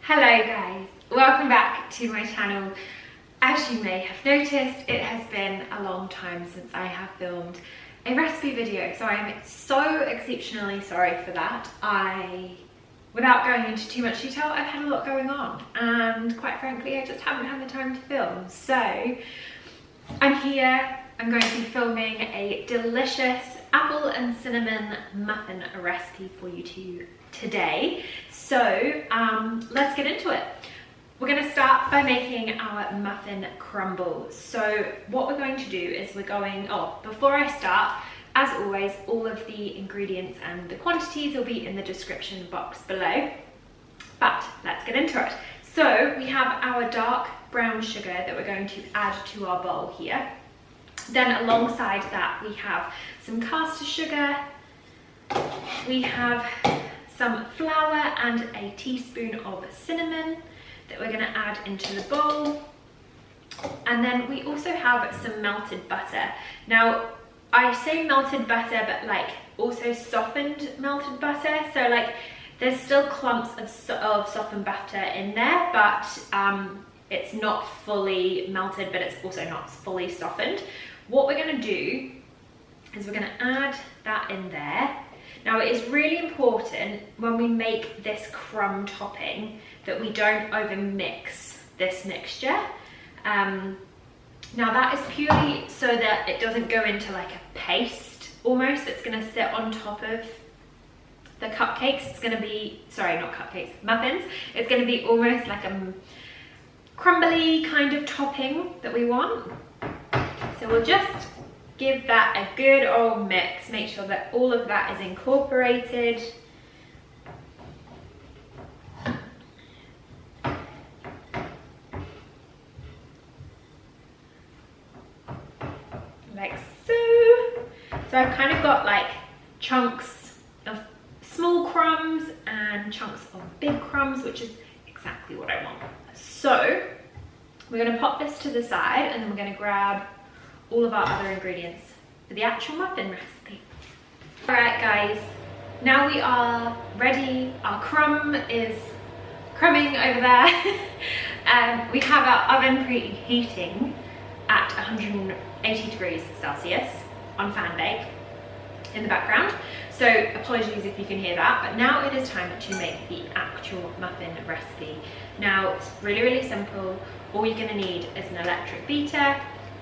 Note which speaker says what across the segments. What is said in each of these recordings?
Speaker 1: Hello guys, welcome back to my channel. As you may have noticed, it has been a long time since I have filmed a recipe video, so I am so exceptionally sorry for that. Without going into too much detail, I've had a lot going on and quite frankly I just haven't had the time to film. So I'm here, I'm going to be filming a delicious apple and cinnamon muffin recipe for you today. So let's get into it. We're going to start by making our muffin crumble. So what we're going to do is before I start, as always, all of the ingredients and the quantities will be in the description box below. But let's get into it. So we have our dark brown sugar that we're going to add to our bowl here. Then alongside that we have some caster sugar, we have some flour and a teaspoon of cinnamon that we're going to add into the bowl. And then we also have some melted butter. Now I say melted butter, but like also softened melted butter. So like there's still clumps of softened butter in there, but it's not fully melted, but it's also not fully softened. What we're going to do is we're going to add that in there. Now it is really important when we make this crumb topping that we don't over mix this mixture. Now that is purely so that it doesn't go into like a paste almost. It's going to sit on top of the cupcakes. It's going to be, sorry, not cupcakes, muffins. It's going to be almost like a crumbly kind of topping that we want. So we'll just give that a good old mix, make sure that all of that is incorporated. Like so. So I've kind of got like chunks of small crumbs and chunks of big crumbs, which is exactly what I want. So we're going to pop this to the side and then we're going to grab all of our other ingredients for the actual muffin recipe. Alright guys, now we are ready. Our crumb is crumbing over there. We have our oven preheating at 180 degrees Celsius on fan bake in the background. So apologies if you can hear that, but now it is time to make the actual muffin recipe. Now it's really simple. All you're going to need is an electric beater,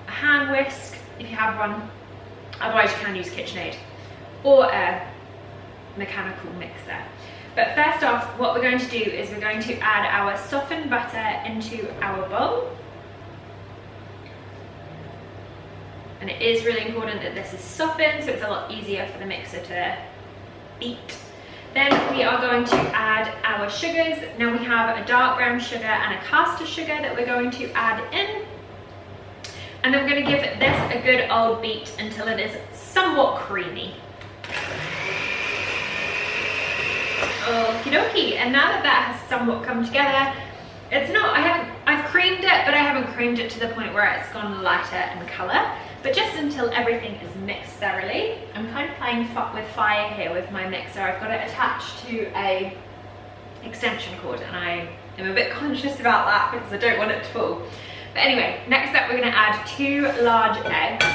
Speaker 1: a hand whisk if you have one, otherwise you can use KitchenAid, or a mechanical mixer. But first off, what we're going to do is we're going to add our softened butter into our bowl. And it is really important that this is softened so it's a lot easier for the mixer to beat. Then we are going to add our sugars. Now we have a dark brown sugar and a caster sugar that we're going to add in. And then we're going to give this a good old beat until it is somewhat creamy. Okie dokie. And now that that has somewhat come together, I've creamed it, but I haven't creamed it to the point where it's gone lighter in colour. But just until everything is mixed thoroughly. I'm kind of playing with fire here with my mixer. I've got it attached to a extension cord and I am a bit conscious about that because I don't want it to fall. But anyway, next up we're going to add 2 large eggs.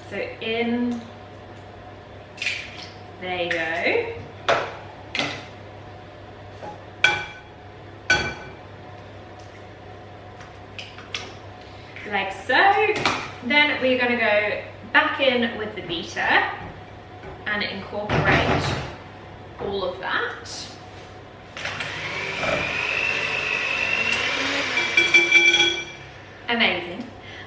Speaker 1: So in, there you go. Like so. Then we're going to go back in with the beater and incorporate all of that. Amazing.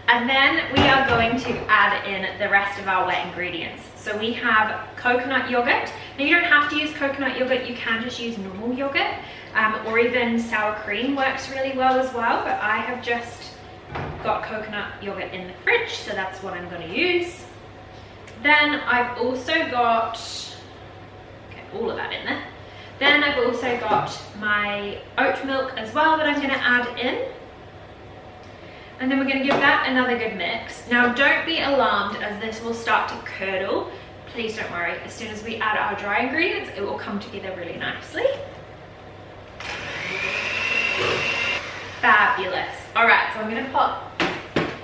Speaker 1: And then we are going to add in the rest of our wet ingredients. So we have coconut yogurt. Now you don't have to use coconut yogurt, you can just use normal yogurt, or even sour cream works really well as well, but I have just got coconut yogurt in the fridge, so that's what I'm going to use. Then I've also got, all of that in there. Then I've also got my oat milk as well that I'm going to add in. And then we're going to give that another good mix. Now don't be alarmed as this will start to curdle. Please don't worry, as soon as we add our dry ingredients, it will come together really nicely. Fabulous. All right, so I'm gonna pop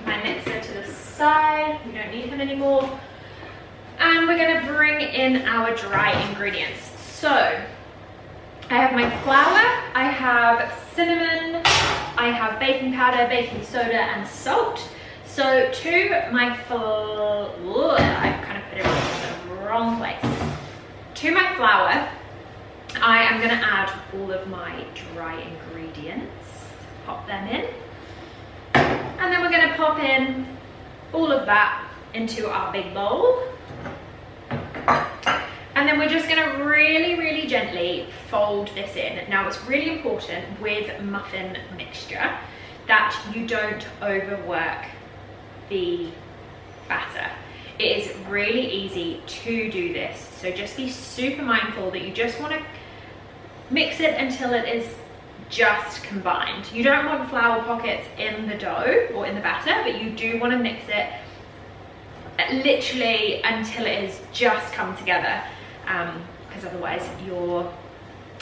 Speaker 1: my mixer to the side. We don't need him anymore. And we're gonna bring in our dry ingredients. So I have my flour, I have cinnamon, I have baking powder, baking soda, and salt. So to my I've kind of put it in the wrong place. To my flour, I am gonna add all of my dry ingredients. Pop them in. And then we're gonna pop in all of that into our big bowl. And then we're just gonna really, really gently fold this in. Now it's really important with muffin mixture that you don't overwork the batter. It is really easy to do this. So just be super mindful that you just wanna mix it until it is just combined. You don't want flour pockets in the dough or in the batter, but you do wanna mix it literally until it is just come together. Because otherwise your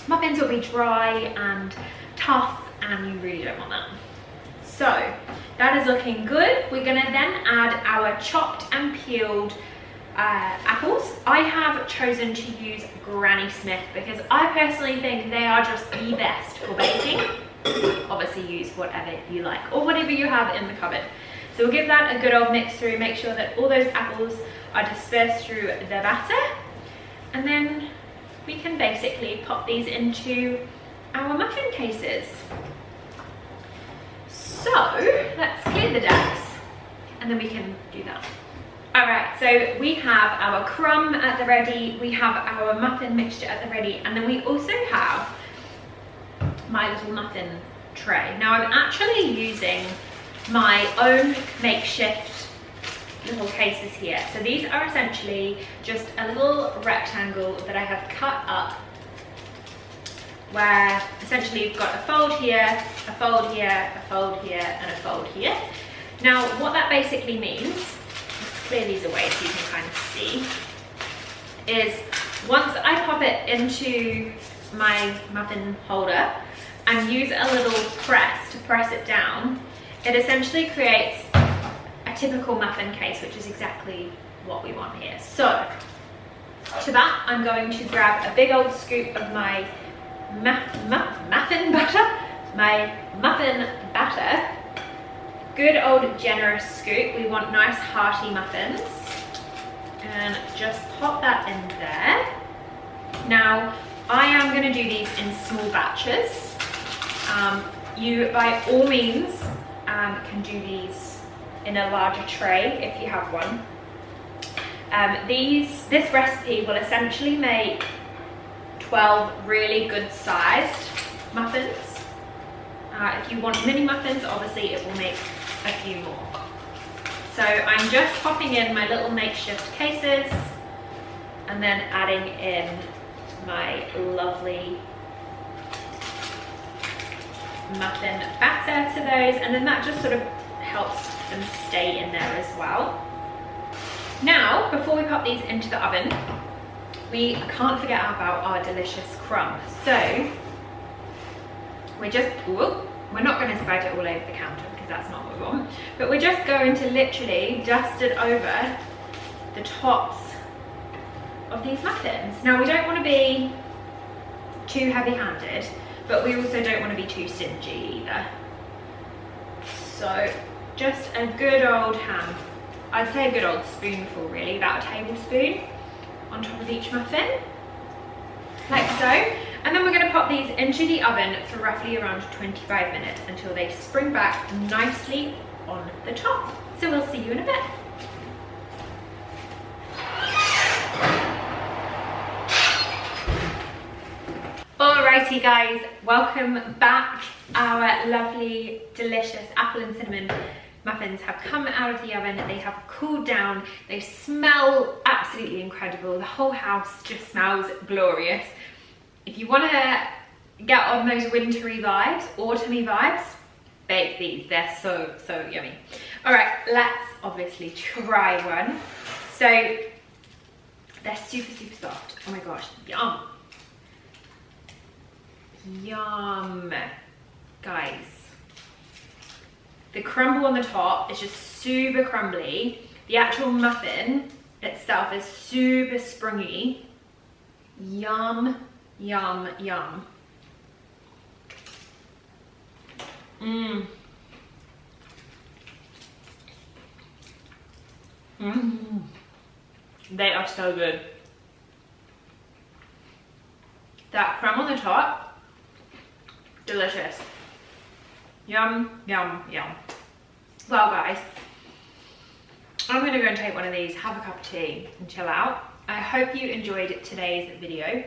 Speaker 1: muffins will be dry and tough and you really don't want that. So that is looking good. We're gonna then add our chopped and peeled apples. I have chosen to use Granny Smith because I personally think they are just the best for baking. Obviously use whatever you like or whatever you have in the cupboard. So we'll give that a good old mix through, make sure that all those apples are dispersed through the batter. And then we can basically pop these into our muffin cases. So let's clear the decks and then we can do that. All right, so we have our crumb at the ready, we have our muffin mixture at the ready, and then we also have my little muffin tray. Now I'm actually using my own makeshift little cases here. So these are essentially just a little rectangle that I have cut up where essentially you've got a fold here, a fold here, a fold here, and a fold here. Now what that basically means, let's clear these away so you can kind of see, is once I pop it into my muffin holder and use a little press to press it down, it essentially creates a typical muffin case, which is exactly what we want here. So to that, I'm going to grab a big old scoop of my muffin batter. Good old generous scoop. We want nice hearty muffins. And just pop that in there. Now, I am going to do these in small batches. You, by all means, can do these in a larger tray if you have one. This recipe will essentially make 12 really good sized muffins. If you want mini muffins, obviously it will make a few more. So I'm just popping in my little makeshift cases and then adding in my lovely muffin batter to those, and then that just sort of helps them stay in there as well. Now, before we pop these into the oven, we can't forget about our delicious crumb. So we're not going to spread it all over the counter because that's not what we want, but we're just going to literally dust it over the tops of these muffins. Now we don't want to be too heavy-handed, but we also don't want to be too stingy either. So just a good old I'd say a good old spoonful really, about a tablespoon on top of each muffin, like so. And then we're going to pop these into the oven for roughly around 25 minutes until they spring back nicely on the top. So we'll see you in a bit. Alrighty guys, welcome back. Our lovely, delicious apple and cinnamon muffins have come out of the oven. They have cooled down. They smell absolutely incredible. The whole house just smells glorious. If you want to get on those wintry vibes, autumny vibes, bake these. They're so, so yummy. All right, let's obviously try one. So they're super, super soft. Oh my gosh, yum. Yum, guys. The crumble on the top is just super crumbly. The actual muffin itself is super springy. Yum, yum, yum. Mmm. Mmm. They are so good. That crumb on the top, delicious. Yum, yum, yum. Well guys, I'm gonna go and take one of these, have a cup of tea and chill out. I hope you enjoyed today's video.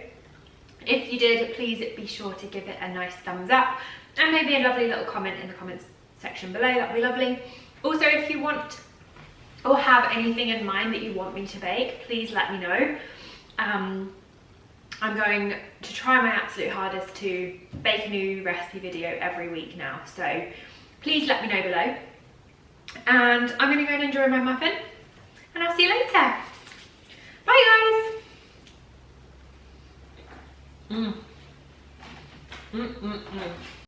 Speaker 1: If you did, please be sure to give it a nice thumbs up and maybe a lovely little comment in the comments section below, that'd be lovely. Also, if you want or have anything in mind that you want me to bake, please let me know. I'm going to try my absolute hardest to bake a new recipe video every week now, so please let me know below. And I'm going to go and enjoy my muffin, and I'll see you later. Bye guys!